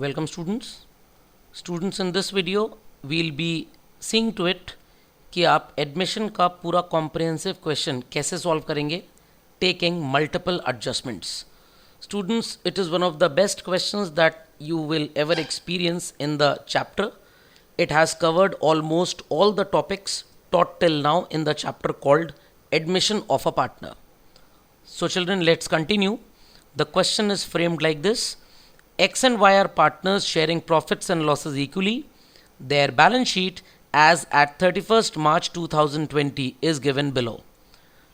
Welcome students in this video we'll be seeing to it कि आप admission का पूरा कॉम्प्रिहेंसिव क्वेश्चन कैसे सॉल्व करेंगे taking multiple adjustments. Students, it is one of the best questions that you will ever experience in the chapter. It has covered almost all the topics taught till now in the chapter called Admission of a Partner. So children, let's continue. The question is framed like this. X and Y are partners sharing profits and losses equally. Their balance sheet as at 31st March 2020 is given below.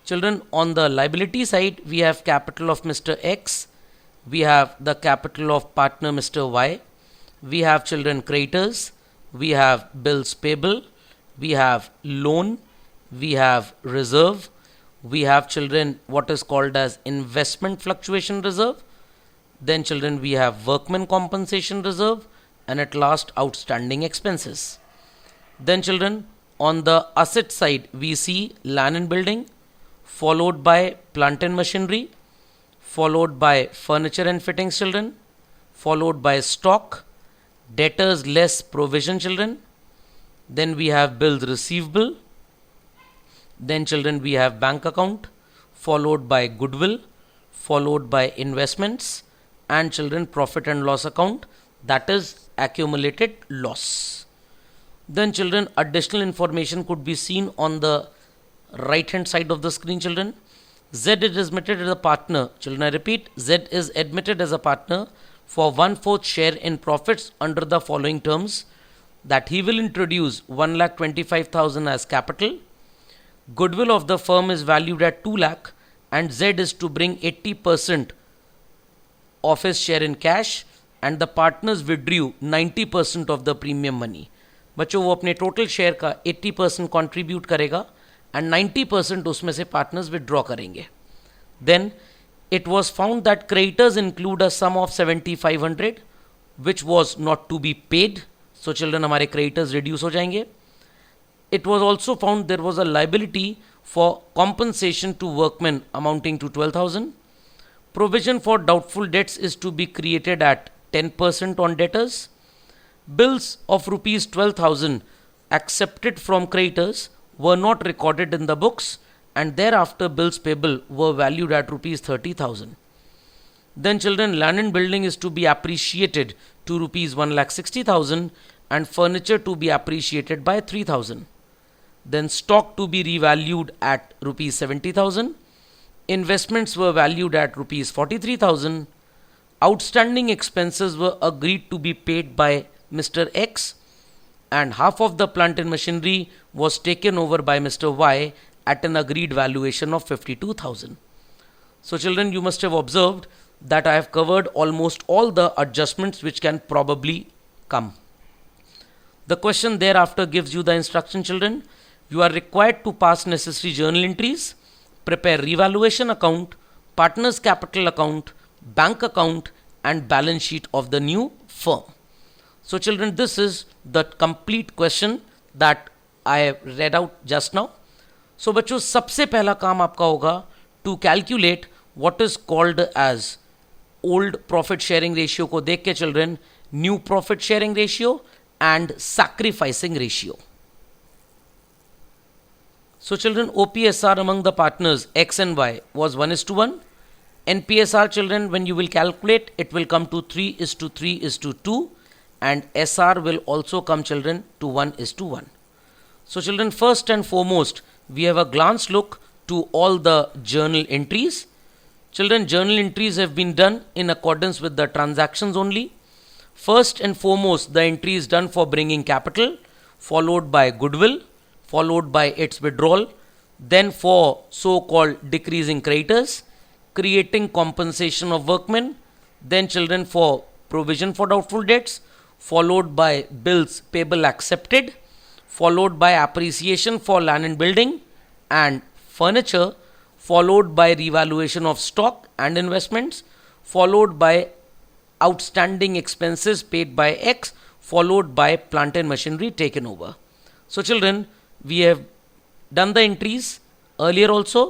Children, on the liability side, we have capital of Mr. X. We have the capital of partner Mr. Y. We have children creditors. We have bills payable. We have loan. We have reserve. We have children what is called as investment fluctuation reserve. Then children we have workman compensation reserve, and at last outstanding expenses. Then children on the asset side we see land and building, followed by plant and machinery, followed by furniture and fittings children, followed by stock, debtors less provision children. Then we have bills receivable. Then children we have bank account, followed by goodwill, followed by investments, and children profit and loss account, that is accumulated loss. Then children additional information could be seen on the right hand side of the screen children. Z is admitted as a partner. Children, I repeat, Z is admitted as a partner for 1/4 share in profits under the following terms: that he will introduce 1,25,000 as capital. Goodwill of the firm is valued at 2 lakh, and Z is to bring 80% of his share in cash, and the partners withdrew 90% of the premium money. बच्चों वो अपने total share का 80% contribute करेगा and 90% उसमें से partners withdraw करेंगे. Then it was found that creditors include a sum of 7,500 which was not to be paid. So children हमारे creditors reduce हो जाएंगे. It was also found there was a liability for compensation to workman amounting to 12,000. Provision for doubtful debts is to be created at 10% on debtors. Bills of rupees 12,000 accepted from creditors were not recorded in the books, and thereafter bills payable were valued at rupees 30,000. Then children, land and building is to be appreciated to rupees 1,60,000 and furniture to be appreciated by 3,000. Then stock to be revalued at rupees 70,000. Investments were valued at rupees 43,000. Outstanding expenses were agreed to be paid by Mr. X, and half of the plant and machinery was taken over by Mr. Y at an agreed valuation of 52,000. So children, you must have observed that I have covered almost all the adjustments which can probably come. The question thereafter gives you the instruction children. You are required to pass necessary journal entries, prepare revaluation account, partners capital account, bank account, and balance sheet of the new firm. So children, this is the complete question that I have read out just now. So बच्चों, सबसे पहला काम आपका होगा to calculate what is called as old profit sharing ratio को देख के children, new profit sharing ratio and sacrificing ratio. So children, OPSR among the partners X and Y was 1:1. NPSR children, when you will calculate, it will come to 3:3:2, and SR will also come children to 1:1. So children, first and foremost, we have a glance look to all the journal entries. Children, journal entries have been done in accordance with the transactions only. First and foremost, the entry is done for bringing capital, followed by goodwill, followed by its withdrawal, then for so-called decreasing creditors, creating compensation of workmen, then children for provision for doubtful debts, followed by bills payable accepted, followed by appreciation for land and building and furniture, followed by revaluation of stock and investments, followed by outstanding expenses paid by X, followed by plant and machinery taken over. So children, we have done the entries earlier also.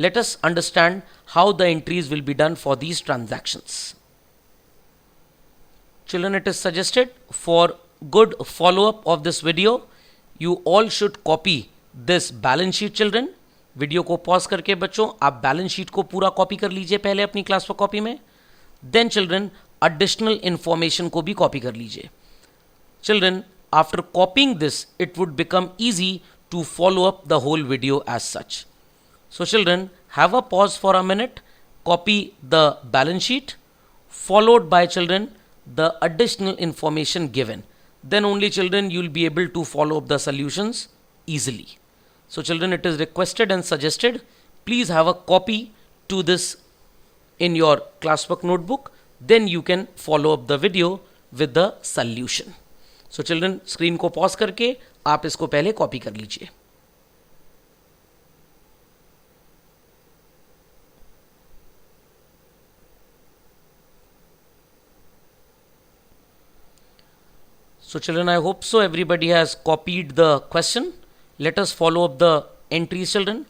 Let us understand how the entries will be done for these transactions. Children, it is suggested for good follow-up of this video, you all should copy this balance sheet. Children, video को pause करके बच्चों आप balance sheet को पूरा copy कर लीजिए पहले अपनी क्लास पर कॉपी में. देन चिल्ड्रन एडिशनल इंफॉर्मेशन को भी कॉपी कर लीजिए. Children, after copying this it would become easy to follow up the whole video as such. So children, have a pause for a minute, copy the balance sheet, followed by children the additional information given. Then only children you will be able to follow up the solutions easily. So children, it is requested and suggested, please have a copy to this in your classwork notebook. Then you can follow up the video with the solution. So children, screen को pause करके आप इसको पहले copy कर लीजिए. So children, I hope so everybody has copied the question. Let us follow up the entries, children.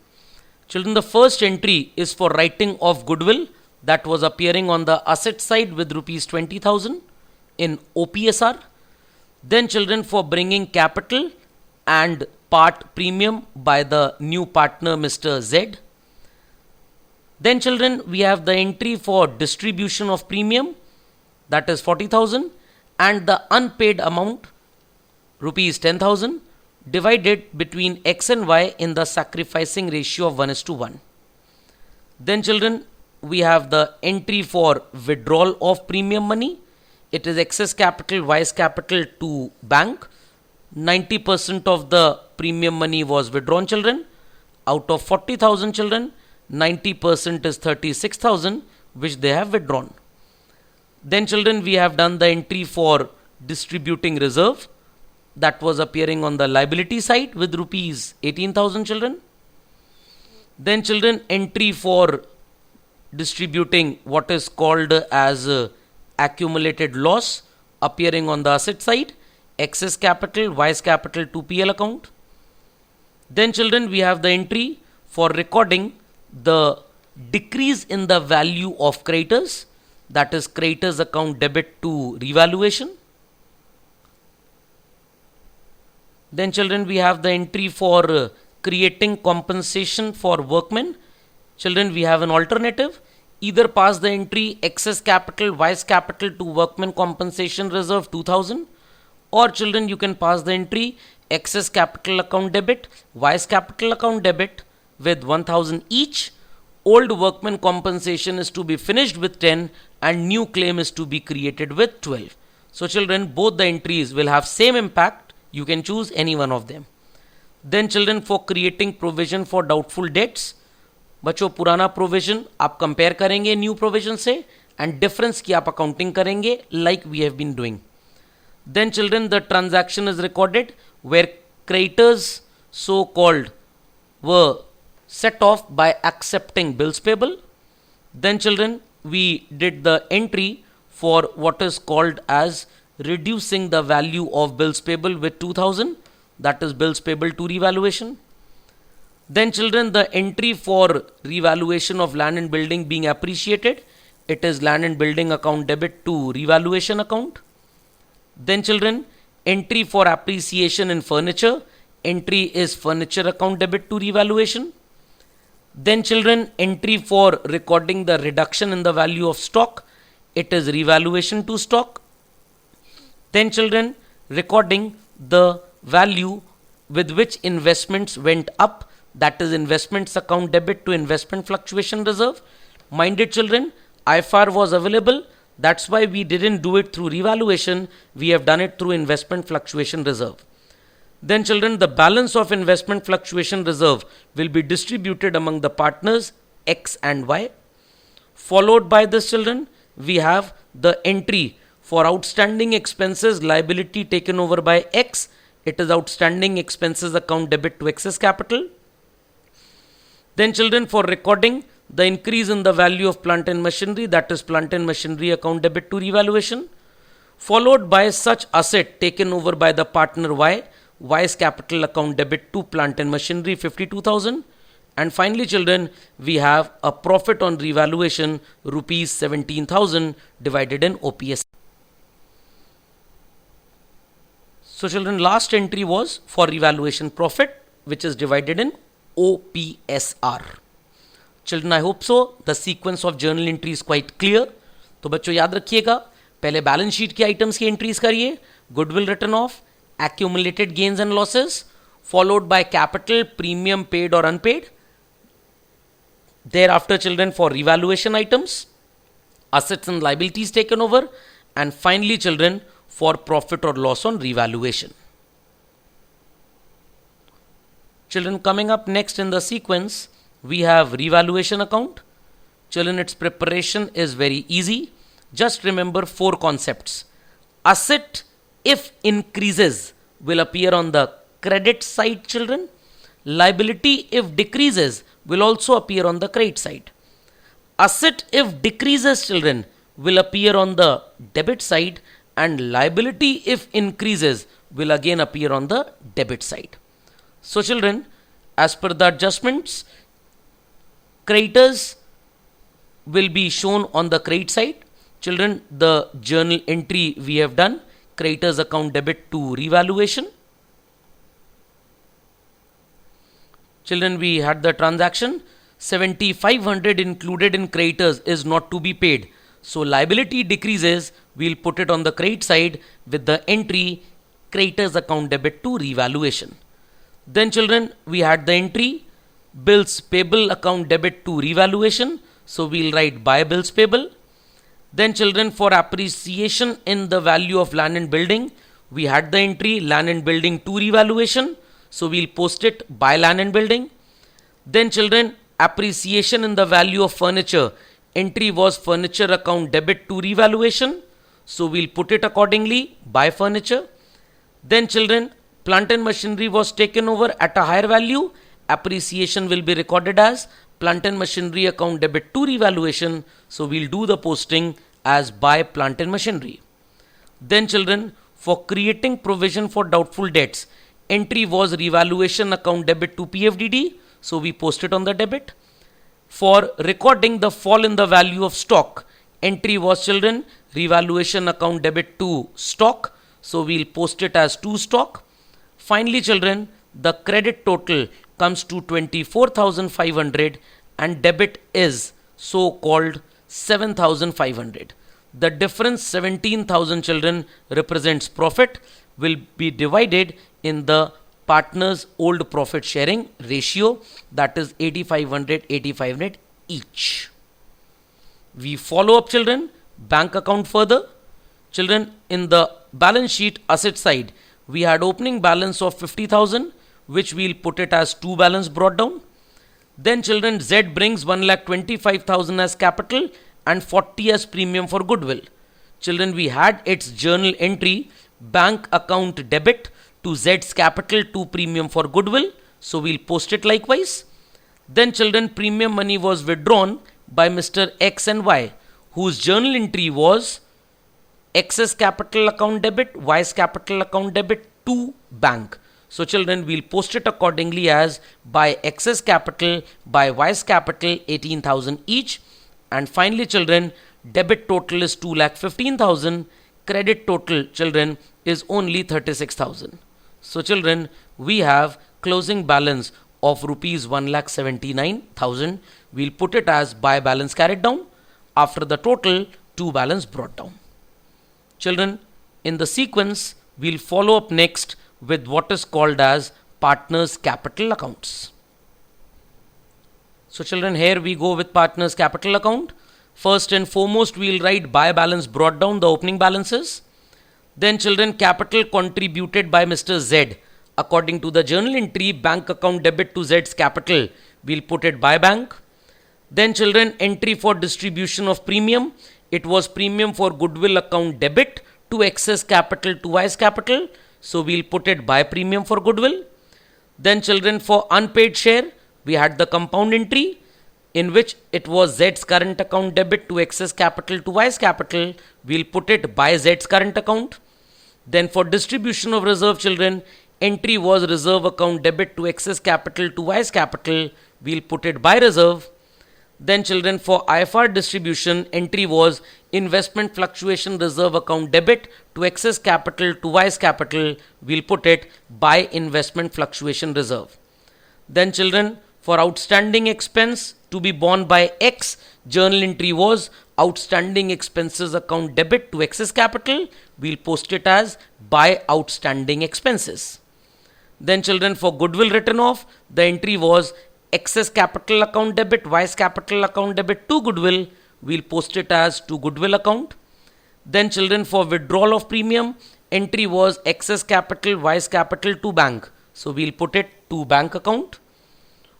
Children, the first entry is for writing of goodwill that was appearing on the asset side with rupees 20,000 in OPSR. Then children, for bringing capital and part premium by the new partner Mr. Z. Then children, we have the entry for distribution of premium, that is 40,000, and the unpaid amount rupees 10,000 divided between X and Y in the sacrificing ratio of 1:1. Then children, we have the entry for withdrawal of premium money. It is excess capital, Y's capital to bank. 90% of the premium money was withdrawn, children. Out of 40,000 children, 90% is 36,000 which they have withdrawn. Then children, we have done the entry for distributing reserve that was appearing on the liability side with rupees 18,000 children. Then children, entry for distributing what is called as accumulated loss appearing on the asset side, excess capital, Y's capital to PL account. Then children, we have the entry for recording the decrease in the value of creditors, that is creditors account debit to revaluation. Then children, we have the entry for creating compensation for workmen. Children, we have an alternative, either pass the entry excess capital, Y's capital to workmen compensation reserve 2,000, or children you can pass the entry excess capital account debit, Y's capital account debit with 1,000 each. Old workman compensation is to be finished with 10 and new claim is to be created with 12. So children, both the entries will have same impact. You can choose any one of them. Then children, for creating provision for doubtful debts, बच्चों पुराना provision आप compare करेंगे new provision से and difference की आप accounting करेंगे like we have been doing. Then children, the transaction is recorded where creditors so called were set off by accepting bills payable. Then children, we did the entry for what is called as reducing the value of bills payable with 2,000, that is bills payable to revaluation. Then children, the entry for revaluation of land and building being appreciated, it is land and building account debit to revaluation account. Then children, entry for appreciation in furniture, entry is furniture account debit to revaluation. Then children, entry for recording the reduction in the value of stock, it is revaluation to stock. Then children, recording the value with which investments went up, that is investments account debit to investment fluctuation reserve. Minded children, IFR was available, that's why we didn't do it through revaluation, we have done it through investment fluctuation reserve. Then children, the balance of investment fluctuation reserve will be distributed among the partners X and Y. Followed by this children, we have the entry for outstanding expenses liability taken over by X. It is outstanding expenses account debit to excess capital. Then children, for recording the increase in the value of plant and machinery, that is plant and machinery account debit to revaluation. Followed by such asset taken over by the partner Y, Y's capital account debit to plant and machinery 52,000. And finally children, we have a profit on revaluation rupees 17,000 divided in OPS. So children, last entry was for revaluation profit, which is divided in OPSR. Children, I hope so. The sequence of journal entry is quite clear. तो बच्चों याद रखिएगा, पहले balance sheet के items की entries करिए, goodwill return of, accumulated gains and losses, followed by capital, premium paid or unpaid. Thereafter, children, for revaluation items, assets and liabilities taken over, and finally, children, for profit or loss on revaluation. Children, coming up next in the sequence, we have revaluation account. Children, its preparation is very easy. Just remember 4 concepts. Asset, if increases, will appear on the credit side, children. Liability, if decreases, will also appear on the credit side. Asset, if decreases, children, will appear on the debit side, and liability, if increases, will again appear on the debit side. So children, as per the adjustments, creditors will be shown on the credit side. Children, the journal entry we have done, creditors account debit to revaluation. Children, we had the transaction 7500 included in creditors is not to be paid. So liability decreases, we'll put it on the credit side with the entry creditors account debit to revaluation. Then children, we had the entry bills payable account debit to revaluation. So we'll write buy bills payable. Then children, for appreciation in the value of land and building, we had the entry land and building to revaluation. So we'll post it buy land and building. Then children, appreciation in the value of furniture, entry was furniture account debit to revaluation. So we'll put it accordingly buy furniture. Then children, plant and machinery was taken over at a higher value. Appreciation will be recorded as plant and machinery account debit to revaluation. So we'll do the posting as buy plant and machinery. Then children, for creating provision for doubtful debts, entry was revaluation account debit to PFDD. So we post it on the debit. For recording the fall in the value of stock, entry was children revaluation account debit to stock. So we'll post it as to stock. Finally children, the credit total comes to 24,500 and debit is so called 7,500. The difference 17,000 children represents profit, will be divided in the partners old profit sharing ratio, that is 8,500 each. We follow up children bank account further. Children, in the balance sheet asset side, we had opening balance of 50,000, which we'll put it as to balance brought down. Then children, Z brings 1,25,000 as capital and 40 as premium for goodwill. Children, we had its journal entry bank account debit to Z's capital to premium for goodwill. So we'll post it likewise. Then children, premium money was withdrawn by Mr. X and Y, whose journal entry was X's capital account debit, Y's capital account debit to bank. So children, we'll post it accordingly as by X's capital, by Y's capital 18,000 each. And finally children, debit total is 2,15,000. Credit total children is only 36,000. So children, we have closing balance of rupees 1,79,000. We'll put it as by balance carried down after the total to balance brought down. Children, in the sequence, we'll follow up next with what is called as partners capital accounts. So children, here we go with partners capital account. First and foremost, we'll write by balance brought down the opening balances. Then children, capital contributed by Mr. Z according to the journal entry bank account debit to Z's capital, we'll put it by bank. Then children, entry for distribution of premium, it was premium for goodwill account debit to excess capital to Y's capital, so we'll put it by premium for goodwill. Then children, for unpaid share, we had the compound entry in which it was Z's current account debit to excess capital to Y's capital, we'll put it by Z's current account. Then for distribution of reserve children, entry was reserve account debit to excess capital to Y's capital, we'll put it by reserve. Then children, for IFR distribution, entry was investment fluctuation reserve account debit to excess capital to wise capital. We'll put it by investment fluctuation reserve. Then children, for outstanding expense to be borne by X, journal entry was outstanding expenses account debit to excess capital. We'll post it as by outstanding expenses. Then children, for goodwill written off, the entry was excess capital account debit, wise capital account debit to goodwill. We'll post it as to goodwill account. Then children, for withdrawal of premium, entry was excess capital, wise capital to bank. So we'll put it to bank account.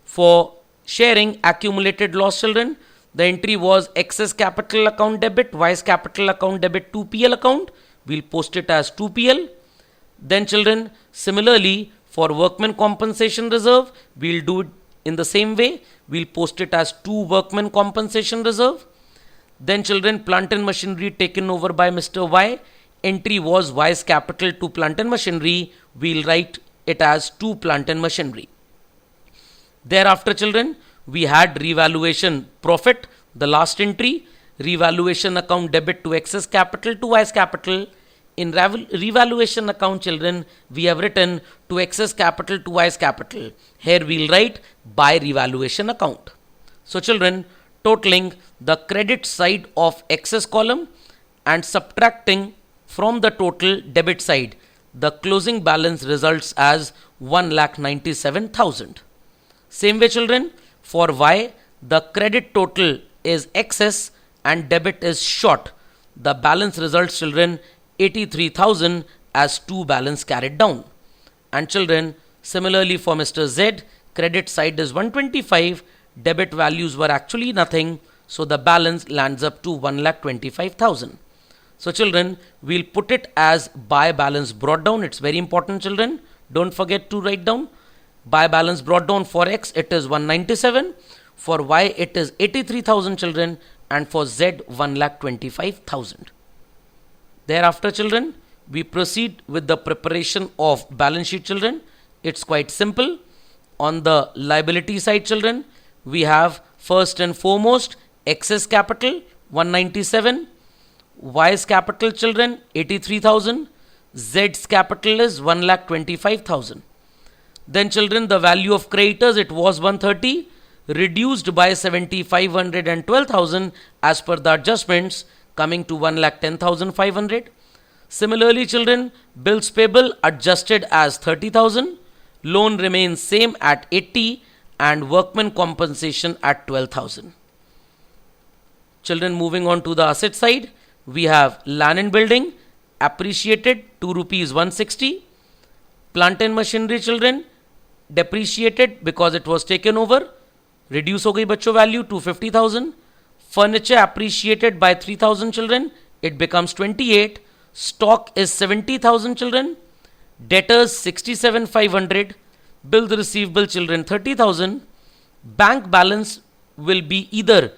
For sharing accumulated loss, children, the entry was excess capital account debit, wise capital account debit to PL account. We'll post it as 2PL. Then children, similarly, for workman compensation reserve, we'll do it in the same way. We'll post it as to workman compensation reserve. Then children, plant and machinery taken over by Mr. Y. Entry was wise capital to plant and machinery. We'll write it as to plant and machinery. Thereafter children, we had revaluation profit, the last entry, revaluation account debit to excess capital to wise capital. In revaluation account children, we have written to excess capital to wise capital. Here we'll write by revaluation account. So children, totaling the credit side of excess column and subtracting from the total debit side, the closing balance results as 1,97,000. Same way children, for Y, the credit total is excess and debit is short. The balance results children 83,000 as to balance carried down. And children, similarly for Mr. Z, credit side is 125, debit values were actually nothing, so the balance lands up to 1,25,000. So children, we'll put it as by balance brought down. It's very important children. Don't forget to write down. By balance brought down for X, it is 197. For Y, it is 83,000 children. And for Z, 1,25,000. Thereafter children, we proceed with the preparation of balance sheet children. It's quite simple. On the liability side children, we have first and foremost excess capital 197, Y's capital children 83,000, Z's capital is 1,25,000. Then children, the value of creditors, it was 130, reduced by 7,512,000 as per the adjustments, coming to 1,10,500. Similarly children, bills payable adjusted as 30,000, loan remains same at 80 and workman compensation at 12,000. Children, moving on to the asset side, we have land and building appreciated 2 rupees 160, plant and machinery children depreciated because it was taken over, reduce हो गई बच्चों value to 50,000. Furniture appreciated by 3,000 children, it becomes 28. Stock is 70,000 children. Debtors 67,500. Bills receivable children 30,000. Bank balance will be either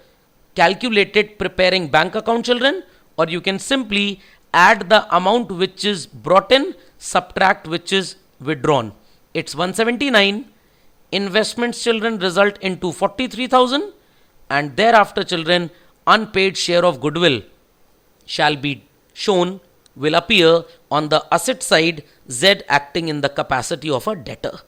calculated preparing bank account children, or you can simply add the amount which is brought in, subtract which is withdrawn. It's 179. Investments children result into 43,000. And thereafter children, unpaid share of goodwill shall be shown, will appear on the asset side, Z acting in the capacity of a debtor.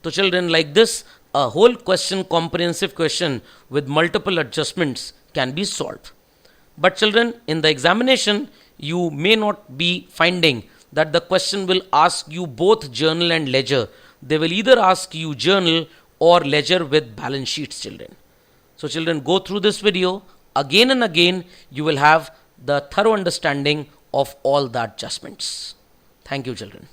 So children, like this, a whole question, comprehensive question with multiple adjustments can be solved. But children, in the examination, you may not be finding that the question will ask you both journal and ledger. They will either ask you journal or ledger with balance sheets children. So children, go through this video again and again. You will have the thorough understanding of all the adjustments. Thank you children.